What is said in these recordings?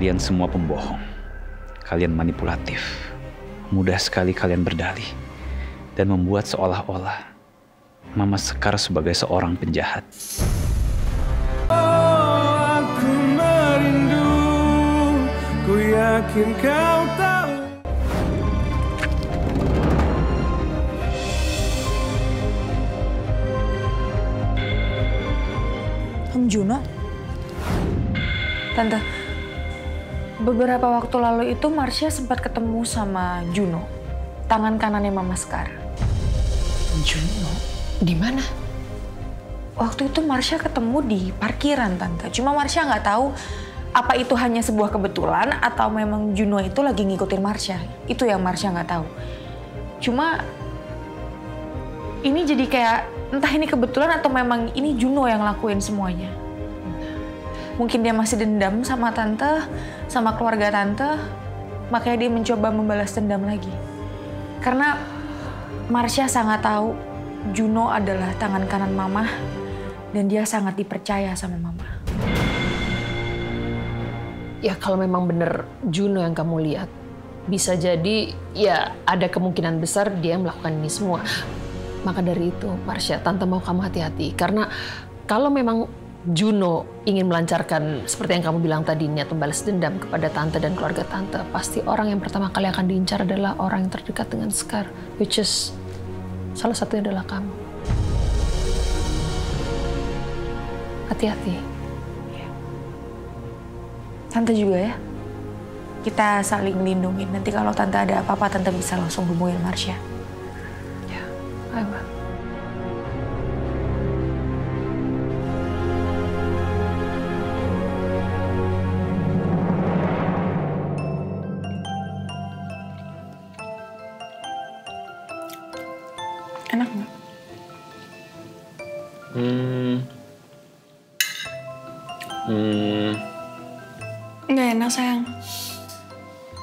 Kalian semua pembohong. Kalian manipulatif. Mudah sekali kalian berdalih dan membuat seolah-olah Mama Sekar sebagai seorang penjahat. Oh, aku merindu, ku yakin kau tahu. Om Juno? Tante, beberapa waktu lalu itu Marsha sempat ketemu sama Juno, tangan kanannya Mama Sekar. Juno? Di mana? Waktu itu Marsha ketemu di parkiran, Tante. Cuma Marsha nggak tahu apa itu hanya sebuah kebetulan atau memang Juno itu lagi ngikutin Marsha. Itu yang Marsha nggak tahu. Cuma ini jadi kayak entah ini kebetulan atau memang ini Juno yang lakuin semuanya. Mungkin dia masih dendam sama Tante, sama keluarga Tante, makanya dia mencoba membalas dendam lagi. Karena Marsha sangat tahu Juno adalah tangan kanan Mama dan dia sangat dipercaya sama Mama. Ya kalau memang bener Juno yang kamu lihat, bisa jadi ya ada kemungkinan besar dia melakukan ini semua. Maka dari itu, Marsha, Tante mau kamu hati-hati. Karena kalau memang Juno ingin melancarkan seperti yang kamu bilang tadi, niat membalas dendam kepada Tante dan keluarga Tante, pasti orang yang pertama kali akan diincar adalah orang yang terdekat dengan Sekar, which is salah satunya adalah kamu. Hati-hati. Tante juga ya. Kita saling melindungi. Nanti kalau Tante ada apa-apa, Tante bisa langsung hubungin Marsha. Ya, ayo. Enak nggak? Nggak enak, sayang.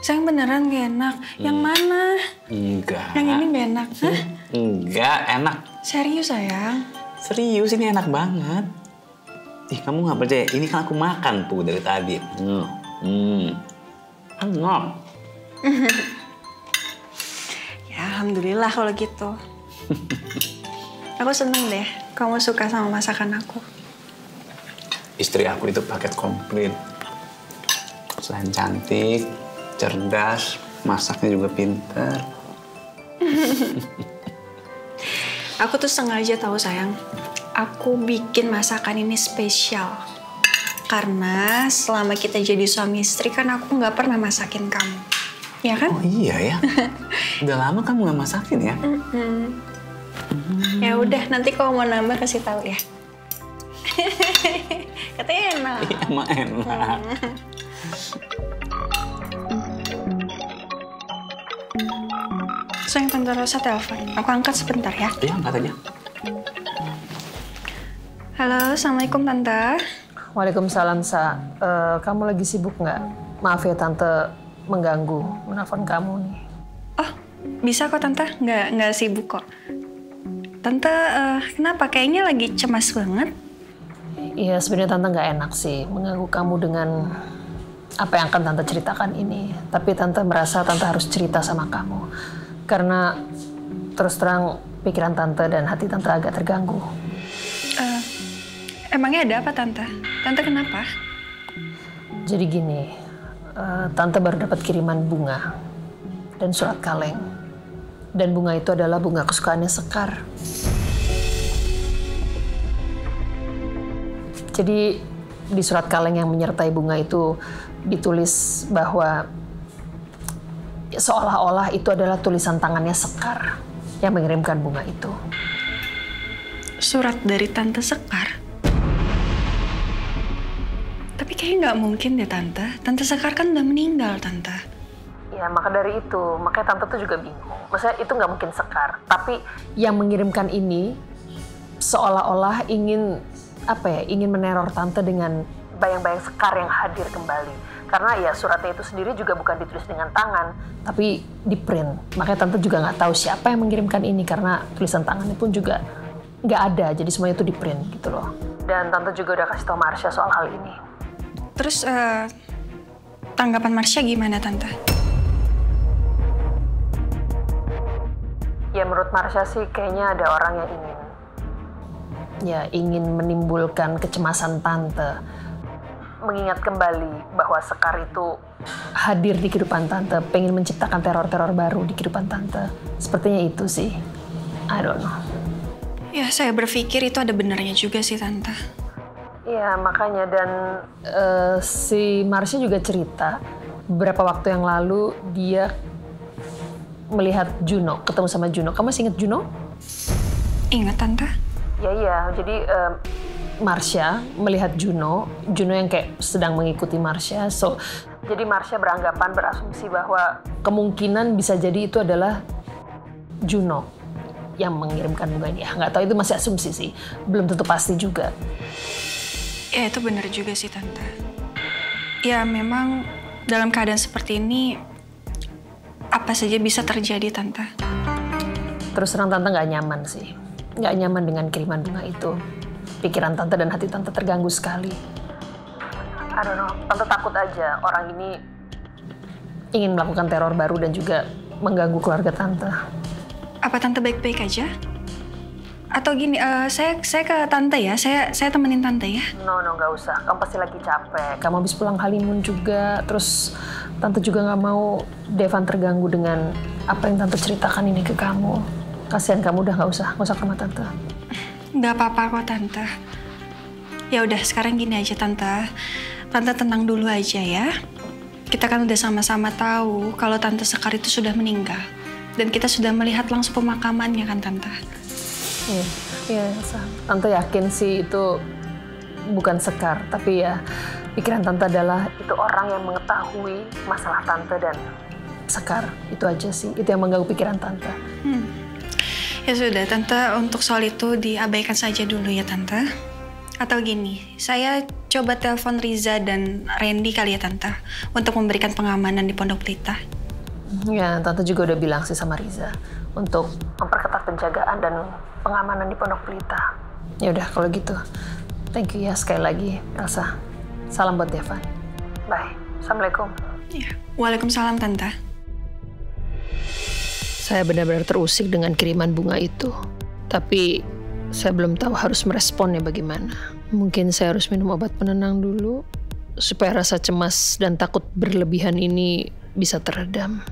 Sayang beneran nggak enak. Yang mana? Enggak. Yang ini nggak enak. Hah? Enggak, enak. Serius, sayang. Serius, ini enak banget. Ih, kamu nggak percaya? Ini kan aku makan tuh dari tadi. Enak. Ya, alhamdulillah kalau gitu. Aku seneng deh kamu suka sama masakan aku. Istri aku itu paket komplit. Selain cantik, cerdas, masaknya juga pintar. Aku tuh sengaja tahu, sayang. Aku bikin masakan ini spesial. Karena selama kita jadi suami istri kan aku nggak pernah masakin kamu. Ya kan? Oh iya ya? Udah lama kamu nggak masakin ya? Ya udah, nanti kalau mau nambah kasih tahu ya. Katanya enak. Iya, emang enak. Sayang, Tante Rosa telepon. Aku angkat sebentar ya. Iya, angkat aja. Halo, Assalamualaikum Tante. Waalaikumsalam, Sa. Kamu lagi sibuk nggak? Maaf ya, Tante mengganggu menelpon kamu nih. Oh, bisa kok Tante. Nggak sibuk kok. Tante, kenapa? Kayaknya lagi cemas banget. Iya, sebenarnya Tante nggak enak sih mengganggu kamu dengan apa yang akan Tante ceritakan ini. Tapi Tante merasa Tante harus cerita sama kamu. Karena terus terang pikiran Tante dan hati Tante agak terganggu. Emangnya ada apa, Tante? Tante kenapa? Jadi gini, Tante baru dapat kiriman bunga dan surat kaleng. Dan bunga itu adalah bunga kesukaannya Sekar. Jadi di surat kaleng yang menyertai bunga itu ditulis bahwa seolah-olah itu adalah tulisan tangannya Sekar yang mengirimkan bunga itu. Surat dari Tante Sekar? Tapi kayaknya nggak mungkin deh, Tante. Tante Sekar kan udah meninggal, Tante. Ya, maka dari itu, makanya Tante tuh juga bingung. Maksudnya itu nggak mungkin Sekar. Tapi yang mengirimkan ini seolah-olah ingin, ingin meneror Tante dengan bayang-bayang Sekar yang hadir kembali. Karena ya suratnya itu sendiri juga bukan ditulis dengan tangan, tapi di print. Makanya Tante juga nggak tahu siapa yang mengirimkan ini, karena tulisan tangannya pun juga nggak ada. Jadi semuanya itu di print gitu loh. Dan Tante juga udah kasih tau Marsha soal hal ini. Terus, tanggapan Marsha gimana, Tante? Ya menurut Marsha sih kayaknya ada orang yang ingin menimbulkan kecemasan Tante. Mengingat kembali bahwa Sekar itu hadir di kehidupan Tante, pengen menciptakan teror-teror baru di kehidupan Tante. Sepertinya itu sih. I don't know. Ya, saya berpikir itu ada benarnya juga sih, Tante. Ya, makanya. Dan si Marsha juga cerita beberapa waktu yang lalu dia melihat Juno, ketemu sama Juno. Kamu masih ingat Juno? Ingat, Tante? Ya, jadi Marsha melihat Juno yang kayak sedang mengikuti Marsha. Jadi Marsha berasumsi bahwa kemungkinan bisa jadi itu adalah Juno yang mengirimkan bunga ini. Nggak tahu, itu masih asumsi sih, belum tentu pasti juga. Ya, itu benar juga sih, Tante. Ya, memang dalam keadaan seperti ini, apa saja bisa terjadi, Tante. Terus terang Tante nggak nyaman sih. Nggak nyaman dengan kiriman bunga itu. Pikiran Tante dan hati Tante terganggu sekali. I don't know, Tante takut aja orang ini ingin melakukan teror baru dan juga mengganggu keluarga Tante. Apa Tante baik-baik aja? Atau gini, saya ke Tante ya, saya temenin Tante ya. No, nggak usah. Kamu pasti lagi capek. Kamu habis pulang honeymoon juga. Terus Tante juga nggak mau Devan terganggu dengan apa yang Tante ceritakan ini ke kamu. Kasihan kamu, udah nggak usah ke rumah Tante. Nggak apa-apa kok, Tante. Ya udah, sekarang gini aja, Tante. Tante tenang dulu aja ya. Kita kan udah sama-sama tahu kalau Tante Sekar itu sudah meninggal. Dan kita sudah melihat langsung pemakamannya kan, Tante? Iya, Tante yakin sih itu bukan Sekar. Tapi ya, pikiran Tante adalah itu orang yang mengetahui masalah Tante dan Sekar. Itu aja sih, itu yang mengganggu pikiran Tante. Ya sudah, Tante, untuk soal itu diabaikan saja dulu ya, Tante. Atau gini, saya coba telepon Riza dan Randy kali ya, Tante, untuk memberikan pengamanan di Pondok Pelita. Ya, Tante juga udah bilang sih sama Riza untuk memperketat penjagaan dan pengamanan di Pondok Pelita. Ya udah kalau gitu. Thank you ya sekali lagi, Elsa. Salam buat Devan. Bye. Assalamualaikum. Ya, waalaikumsalam, Tante. Saya benar-benar terusik dengan kiriman bunga itu. Tapi saya belum tahu harus meresponnya bagaimana. Mungkin saya harus minum obat penenang dulu supaya rasa cemas dan takut berlebihan ini bisa teredam.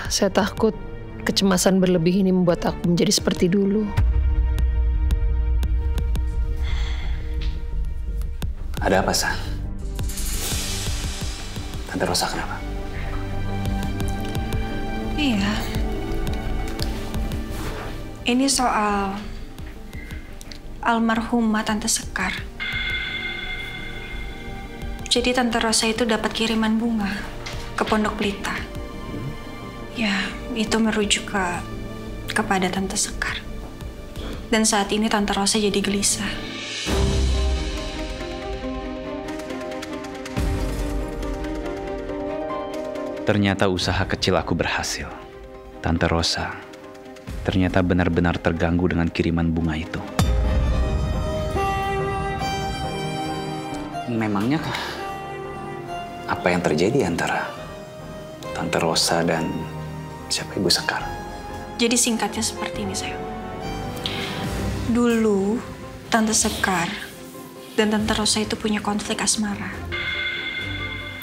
Saya takut kecemasan berlebih ini membuat aku menjadi seperti dulu. Ada apa, Sa? Tante Rosa kenapa? Iya. Ini soal almarhumah Tante Sekar. Jadi Tante Rosa itu dapat kiriman bunga ke Pondok Pelita. Ya, itu merujuk kepada Tante Sekar. Dan saat ini Tante Rosa jadi gelisah. Ternyata usaha kecil aku berhasil. Tante Rosa ternyata benar-benar terganggu dengan kiriman bunga itu. Memangnya apa yang terjadi antara Tante Rosa dan siapa Ibu Sekar? Jadi singkatnya seperti ini, sayang. Dulu Tante Sekar dan Tante Rosa itu punya konflik asmara.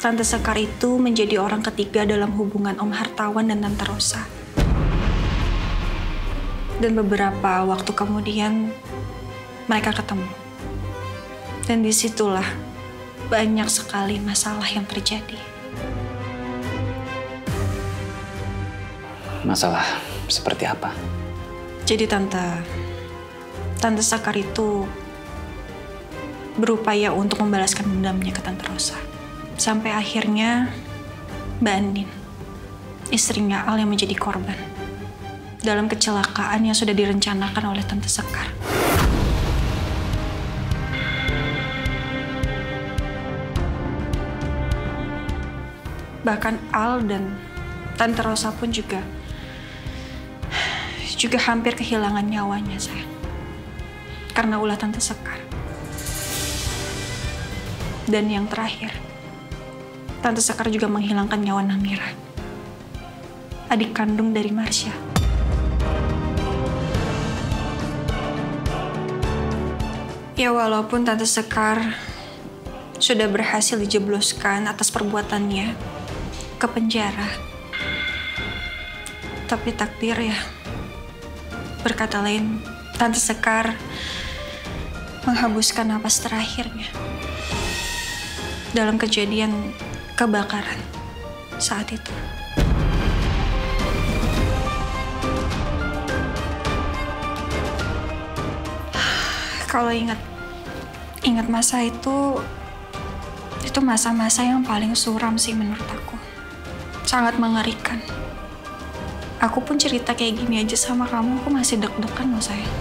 Tante Sekar itu menjadi orang ketiga dalam hubungan Om Hartawan dan Tante Rosa. Dan beberapa waktu kemudian mereka ketemu. Dan disitulah banyak sekali masalah yang terjadi. Masalah seperti apa? Jadi Tante Sekar itu berupaya untuk membalaskan dendamnya ke Tante Rosa. Sampai akhirnya Mbak Andin, istrinya Al, yang menjadi korban dalam kecelakaan yang sudah direncanakan oleh Tante Sekar. Bahkan Al dan Tante Rosa pun juga hampir kehilangan nyawanya, sayang. Karena ulah Tante Sekar. Dan yang terakhir, Tante Sekar juga menghilangkan nyawa Namira, adik kandung dari Marsha. Ya walaupun Tante Sekar sudah berhasil dijebloskan atas perbuatannya ke penjara, tapi takdir ya berkata lain. Tante Sekar menghembuskan napas terakhirnya dalam kejadian kebakaran saat itu. Kalau ingat masa itu masa-masa yang paling suram sih menurut aku. Sangat mengerikan. Aku pun cerita kayak gini aja sama kamu, aku masih deg-degan loh sayang.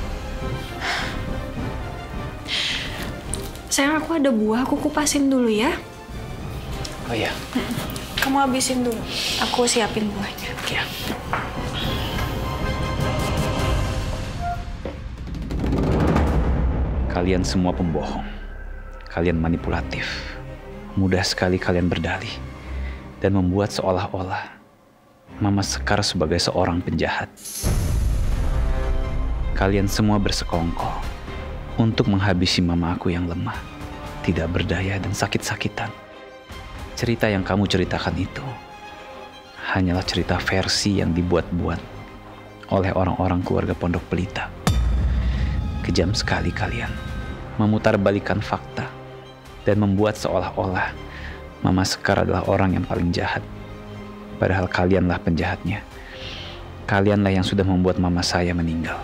Sayang, aku ada buah, aku kupasin dulu ya. Oh iya. Kamu habisin dulu, aku siapin buahnya. Ya. Kalian semua pembohong. Kalian manipulatif. Mudah sekali kalian berdalih dan membuat seolah-olah Mama Sekar sebagai seorang penjahat. Kalian semua bersekongkol untuk menghabisi mama aku yang lemah, tidak berdaya dan sakit-sakitan. Cerita yang kamu ceritakan itu hanyalah cerita versi yang dibuat-buat oleh orang-orang keluarga Pondok Pelita. Kejam sekali kalian memutarbalikkan fakta dan membuat seolah-olah Mama Sekar adalah orang yang paling jahat. Padahal kalianlah penjahatnya. Kalianlah yang sudah membuat mama saya meninggal.